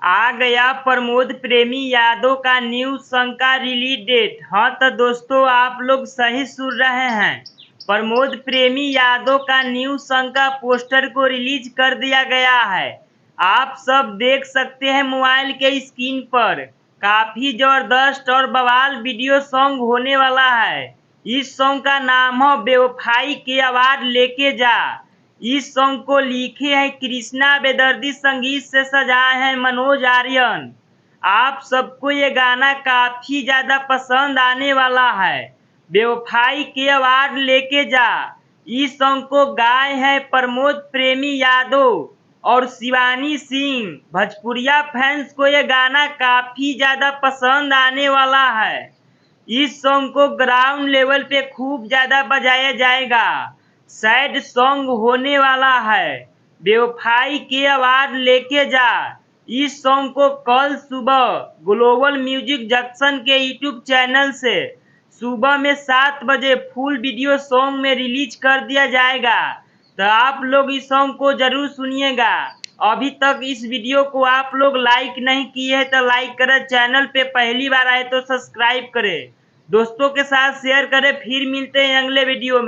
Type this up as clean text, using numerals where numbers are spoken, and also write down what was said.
आ गया प्रमोद प्रेमी यादव का न्यू सॉन्ग का रिलीज डेट। हाँ तो दोस्तों, आप लोग सही सुन रहे हैं। प्रमोद प्रेमी यादव का न्यू सॉन्ग का पोस्टर को रिलीज कर दिया गया है। आप सब देख सकते हैं मोबाइल के स्क्रीन पर। काफी जबरदस्त और बवाल वीडियो सॉन्ग होने वाला है। इस सॉन्ग का नाम है बेवफाई के अवार्ड लेके जा। इस सॉन्ग को लिखे हैं कृष्णा बेदर्दी, संगीत से सजाए हैं मनोज आर्यन। आप सबको ये गाना काफी ज्यादा पसंद आने वाला है। बेवफाई के अवार्ड लेके जा, इस सॉन्ग को गाए हैं प्रमोद प्रेमी यादव और शिवानी सिंह। भोजपुरिया फैंस को ये गाना काफी ज्यादा पसंद आने वाला है। इस सॉन्ग को ग्राउंड लेवल पे खूब ज्यादा बजाया जाएगा। सैड सॉन्ग होने वाला है। बेवफाई के अवार्ड लेके जा, इस सॉन्ग को कल सुबह ग्लोबल म्यूजिक जंक्शन के यूट्यूब चैनल से सुबह में 7 बजे फुल वीडियो सॉन्ग में रिलीज कर दिया जाएगा। तो आप लोग इस सॉन्ग को जरूर सुनिएगा। अभी तक इस वीडियो को आप लोग लाइक नहीं किए हैं तो लाइक करें, चैनल पे पहली बार आए तो सब्सक्राइब करें, दोस्तों के साथ शेयर करें। फिर मिलते हैं अगले वीडियो में।